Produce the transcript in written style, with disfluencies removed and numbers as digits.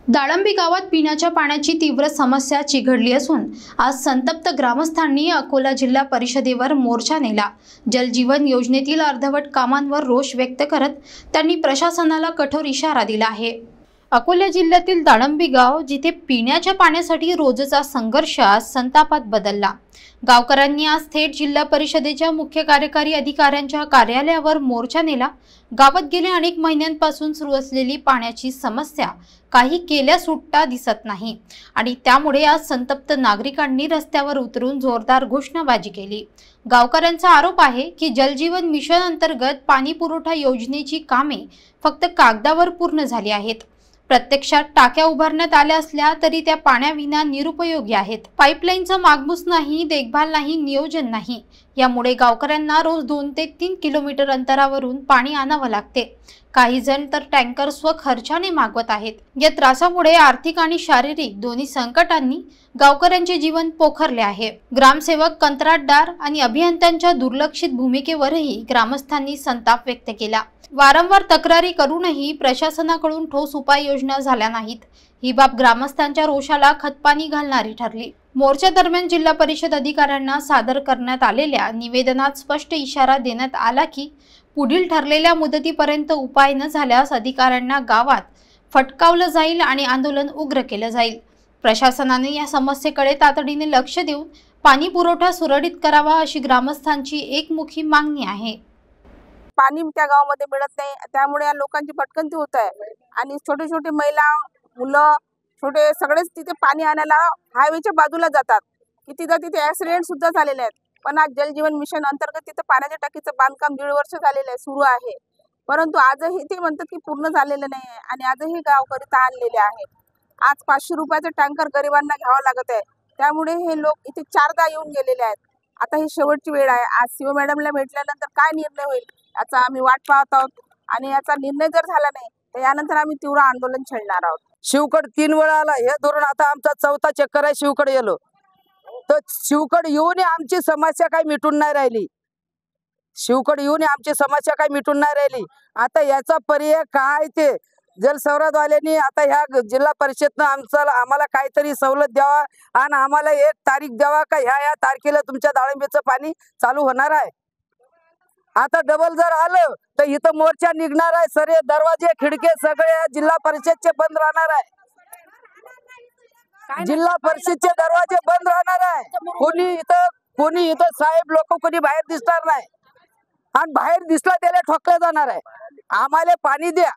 दाळंबी गावात पिण्याच्या पाण्याची तीव्र समस्या चिघळली असून आज संतप्त ग्रामस्थांनी अकोला जिल्हा परिषदेवर मोर्चा नेला। जलजीवन योजनेतील अर्धवट कामांवर रोष व्यक्त करत त्यांनी प्रशासनाला कठोर इशारा दिला आहे। अकोला जिल्ह्यातील दाळंबी गाव जिथे पिण्याच्या पाण्यासाठी रोजचा संघर्ष आज संतापात बदलला। गावकऱ्यांनी आज थेट जिल्हा परिषदेच्या मुख्य कार्यकारी अधिकाऱ्यांच्या कार्यालयावर मोर्चा नेला। गावात गेल्या अनेक महिन्यांपासून सुरू असलेली पाण्याची समस्या काही केल्या सुट्टा दिसत नाही आणि त्यामुळे आज संतप्त नागरिकांनी रस्त्यावर उतरून जोरदार घोषणाबाजी केली। गावकऱ्यांचा आरोप आहे की जलजीवन मिशन अंतर्गत पाणी पुरवठा योजनेची कामे फक्त कागदावर पूर्ण झाली आहेत। प्रत्यक्षात टाक्या उभारण्यात आल्या असल्या तरी त्या पाण्याविना निरुपयोगी आहेत। पाईपलाईनचा मागमूस नाही, देखभाल नाही, नियोजन नाही। यामुळे गावकऱ्यांना रोज 2 ते 3 किलोमीटर अंतरावरून पाणी आणावं लागते। काही जण तर टँकर स्वखर्चाने मागवत आहेत। या त्रासामुळे आर्थिक आणि शारीरिक दोन्ही संकटांनी गावकऱ्यांचे जीवन पोखरले आहे। ग्रामसेवक, कंत्राटदार आणि अभियंत्यांच्या दुर्लक्षित भूमिकेवरही ग्रामस्थांनी संताप व्यक्त केला। वारंवार तक्रारी करूनही प्रशासनाकडून ठोस उपाययोजना झाल्या नाहीत। ही बाब ग्रामस्थांच्या रोषाला खतपाणी घालणारी ठरली। मोर्चा दरम्यान जिल्हा परिषद अधिकाऱ्यांना सादर करण्यात आलेल्या निवेदनात स्पष्ट इशारा देण्यात आला की पुढील ठरलेल्या मुदतीपर्यंत उपाय न झाल्यास अधिकाऱ्यांना गावात फटकावलं जाईल आणि आंदोलन उग्र केलं जाईल। प्रशासनाने या समस्येकडे तातडीने लक्ष देऊन पाणी पुरवठा सुरळीत करावा अशी ग्रामस्थांची एकमुखी मागणी आहे। पाणी त्या गावामध्ये मिळत नाही, त्यामुळे या लोकांची भटकंती होत आहे आणि छोटे छोटे महिला, मुलं, छोटे सगळेच तिथे पाणी आणायला हायवेच्या बाजूला जातात की तिथे ऍक्सिडेंट सुद्धा झालेले आहेत। पण आज जलजीवन मिशन अंतर्गत तिथे पाण्याच्या टाकीचं बांधकाम 1.5 वर्ष झालेलं आहे, सुरू आहे, परंतु आजही ते म्हणतात की पूर्ण झालेलं नाही आहे आणि आजही गावकरी ताणलेले आहेत। आज 500 रुपयाचं टँकर गरिबांना घ्यावं लागत आहे, त्यामुळे हे लोक इथे 4दा येऊन गेलेले आहेत। आता ही शेवटची वेळ आहे। आज सीओ मॅडमला भेटल्यानंतर काय निर्णय होईल याचा आम्ही वाट पाहत आहोत आणि याचा निर्णय जर झाला नाही तर यानंतर आम्ही तीव्र आंदोलन छेडणार आहोत। शिवकड 3 वेळा आला, हे धरून आता आमचा 4था चक्कर आहे। शिवकड गेलो तर शिवकड येऊन आमची समस्या काही मिटून नाही राहिली। शिवकड येऊन आमची समस्या काही मिटून नाही राहिली। आता याचा पर्याय काय ते जलसंवर्धनवाल्यांनी आता ह्या जिल्हा परिषदनं आम्हाला काहीतरी सवलत द्यावा आणि आम्हाला एक तारीख द्यावा का ह्या तारखेला तुमच्या दाळंबीचं पाणी चालू होणार आहे। आता डबल जर आलं तर इथं मोर्चा निघणार आहे। सगळे दरवाजे खिडके सगळे जिल्हा परिषदचे बंद राहणार आहे। जिल्हा परिषदचे दरवाजे बंद राहणार आहे। कोणी इथं साहेब लोक कोणी बाहेर दिसणार नाही आणि बाहेर दिसला त्याला ठोकलं जाणार आहे। आम्हाला पाणी द्या।